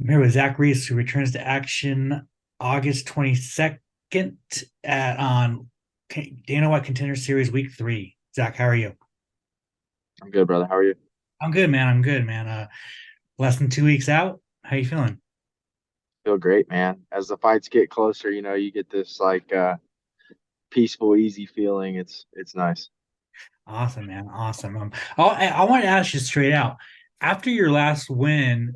I'm here with Zachary Reese, who returns to action August 22nd on Dana White Contender Series Week 3. Zach, how are you? I'm good, brother. How are you? I'm good, man. I'm good, man. Less than 2 weeks out. How you feeling? Feel great, man. As the fights get closer, you get this peaceful, easy feeling. It's nice. Awesome, man. Awesome. I want to ask you straight out. After your last win,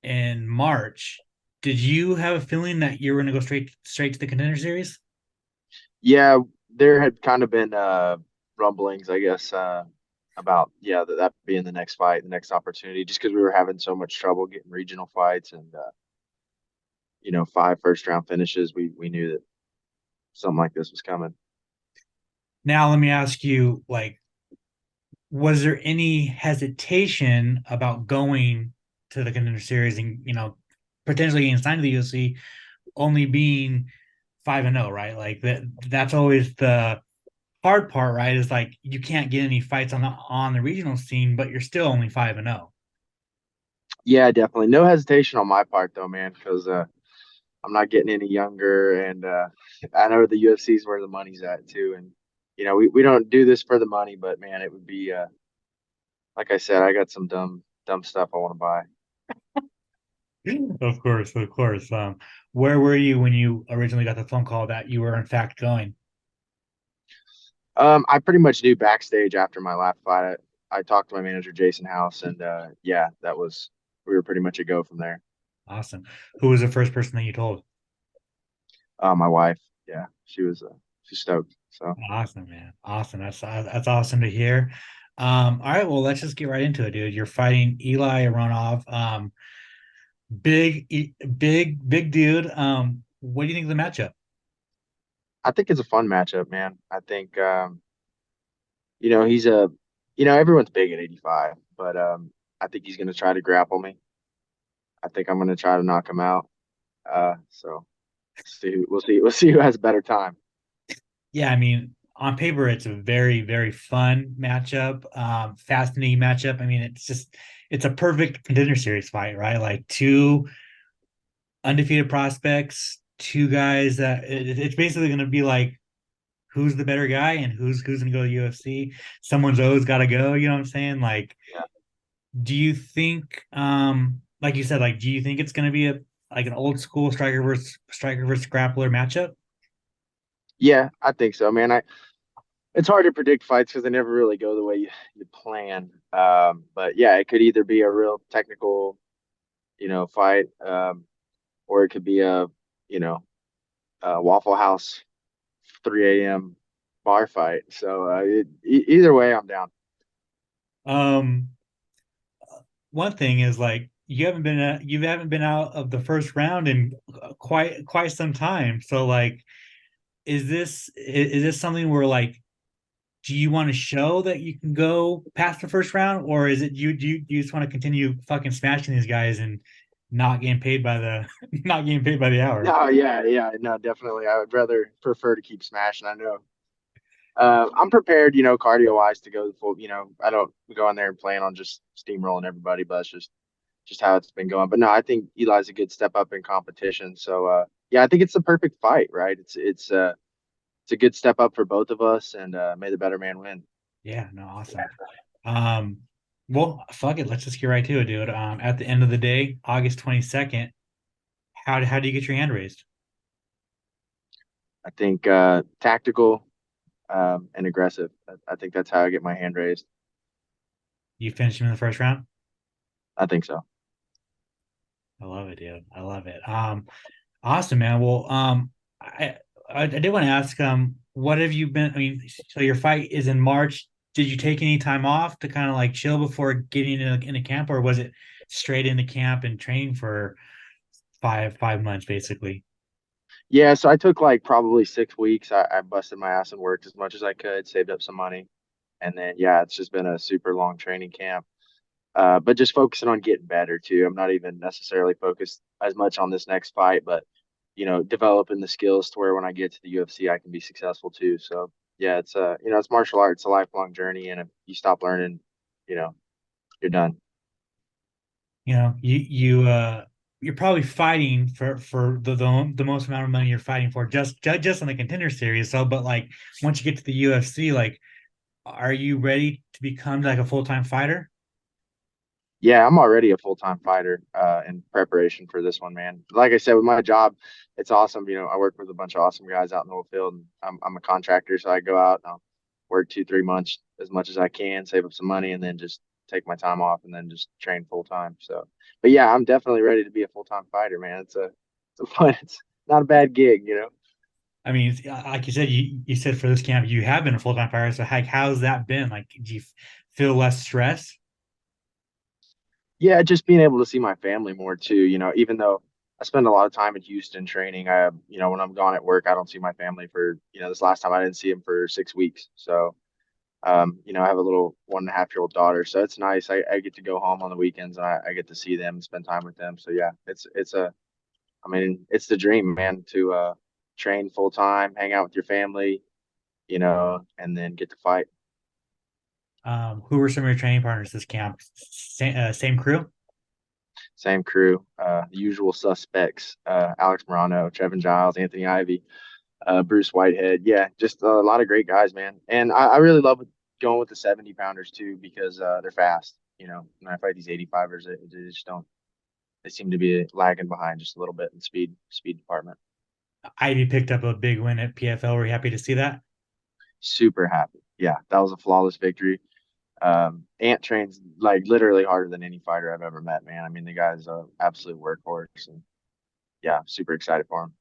in March, did you have a feeling that you were going to go straight to the Contender Series? Yeah, there had kind of been rumblings, I guess, about that being the next fight, the next opportunity, just because we were having so much trouble getting regional fights and 5 first round finishes. We knew that something like this was coming. Now, let me ask you, like, was there any hesitation about going to the contender series and potentially getting signed to the UFC only being 5-0, right? Like that's always the hard part, right? Is like you can't get any fights on the regional scene, but you're still only 5-0. Yeah, definitely. No hesitation on my part though, man, because I'm not getting any younger, and I know the UFC is where the money's at too. And we don't do this for the money, but man, it would be like I said, I got some dumb stuff I want to buy. Of course, of course. Where were you when you originally got the phone call that you were in fact going? I pretty much knew backstage after my last fight. I talked to my manager Jason House, and yeah, that was we were pretty much a go from there. Awesome. Who was the first person that you told? My wife, yeah, she's stoked. So Awesome, man. Awesome. That's awesome to hear. All right, well, let's just get right into it, dude. You're fighting Eli Aronov. Big dude. What do you think of the matchup? I think it's a fun matchup, man. I think he's a everyone's big at 85, but I think he's gonna try to grapple me. I think I'm gonna try to knock him out. So we'll see who has a better time. Yeah, I mean, on paper, it's a very, very fun matchup, fascinating matchup. I mean, it's a perfect contender series fight, right? Like two undefeated prospects, two guys that it's basically going to be like who's the better guy and who's going to go to UFC. Someone's always got to go. You know what I'm saying? Like, Yeah. do you think, like you said, like, do you think it's going to be a like an old school striker versus grappler matchup? Yeah, I think so, man. It's hard to predict fights because they never really go the way you plan. But yeah, it could either be a real technical, fight, or it could be you know, a Waffle House 3 a.m. bar fight. So either way, I'm down. Um, One thing is like you haven't been out of the first round in quite some time. So like, is this something where like, do you want to show that you can go past the first round, or is it you just want to continue fucking smashing these guys and not getting paid by the not getting paid by the hour? No, yeah, no, definitely. I would rather prefer to keep smashing. I know. I'm prepared, cardio wise to go the full. I don't go in there and plan on just steamrolling everybody, but it's just how it's been going. But no, I think Eli's a good step up in competition. So yeah, I think it's the perfect fight, right? It's a good step up for both of us, and may the better man win. Yeah, no, awesome. Um, well, fuck it, let's just get right to it, dude. At the end of the day, August 22nd, how do you get your hand raised? I think tactical and aggressive. I think that's how I get my hand raised. You finish him in the first round? I think so. I love it, dude. I love it. Awesome, man. Well, I I did want to ask, what have you been? I mean, so your fight is in March. Did you take any time off to kind of like chill before getting into camp, or was it straight into camp and training for five months basically? Yeah, so I took like probably 6 weeks. I busted my ass and worked as much as I could, saved up some money, and then yeah, it's just been a super long training camp. But just focusing on getting better too. I'm not even necessarily focused as much on this next fight, but developing the skills to where when I get to the UFC, I can be successful too. So yeah, it's martial arts, it's a lifelong journey, and if you stop learning, you know, you're done. you're probably fighting for the most amount of money you're fighting for just on the Contender series. So, but like once you get to the UFC, like, are you ready to become like a full-time fighter? Yeah, I'm already a full-time fighter in preparation for this one, man. Like I said, with my job, it's awesome. I work with a bunch of awesome guys out in the whole field. And I'm a contractor, so I go out and I'll work 2, 3 months as much as I can, save up some money, and then just take my time off and then just train full time. So, but yeah, I'm definitely ready to be a full-time fighter, man. It's a fun, it's not a bad gig. I mean, like you said, you said for this camp you have been a full-time fighter. So, like, how's that been? Like, do you feel less stress? Yeah, just being able to see my family more too, even though I spend a lot of time in Houston training, when I'm gone at work, I don't see my family for, this last time I didn't see him for 6 weeks. So, I have a little 1.5-year-old daughter, so it's nice. I get to go home on the weekends and I get to see them and spend time with them. So yeah, I mean, it's the dream, man, to train full time, hang out with your family, and then get to fight. Who were some of your training partners this camp? Same crew? Same crew, the usual suspects, Alex Morano, Trevin Giles, Anthony Ivy, Bruce Whitehead. Yeah, just a lot of great guys, man. And I really love going with the 70 pounders too because they're fast. When I fight these 85ers, they just don't. They seem to be lagging behind just a little bit in speed department. Ivy picked up a big win at PFL. Were you happy to see that? Super happy. Yeah, that was a flawless victory. Ant trains like literally harder than any fighter I've ever met, man. I mean, the guy's a absolute workhorse, and yeah, super excited for him.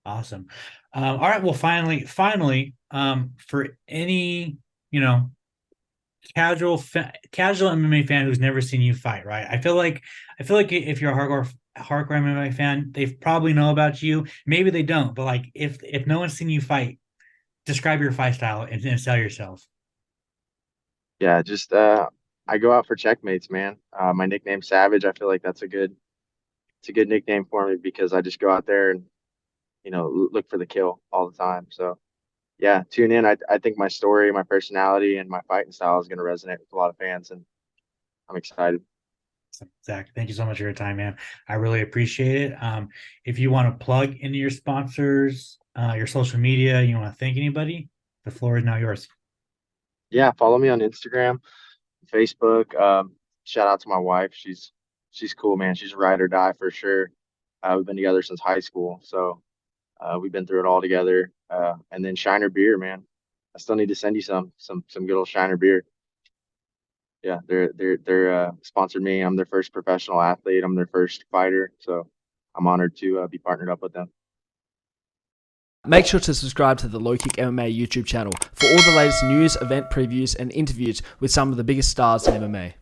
Awesome. All right. Well, finally, for any, you know, casual MMA fan who's never seen you fight, right? I feel like if you're a hardcore MMA fan, they probably know about you. Maybe they don't, but like if no one's seen you fight, describe your fight style and sell yourself. Yeah, just I go out for checkmates, man. My nickname's Savage. I feel like it's a good nickname for me because I just go out there and look for the kill all the time. So yeah, tune in. I think my story, my personality, and my fighting style is going to resonate with a lot of fans, and I'm excited. Zach, thank you so much for your time, man. I really appreciate it. If you want to plug into your sponsors, your social media, you want to thank anybody, the floor is now yours. Yeah, follow me on Instagram, Facebook. Shout out to my wife. She's cool, man. She's a ride or die for sure. We've been together since high school, so we've been through it all together. And then Shiner Beer, man. I still need to send you some good old Shiner Beer. Yeah, they're sponsored me. I'm their first professional athlete. I'm their first fighter, so I'm honored to be partnered up with them. Make sure to subscribe to the LowKick MMA YouTube channel for all the latest news, event previews, and interviews with some of the biggest stars in MMA.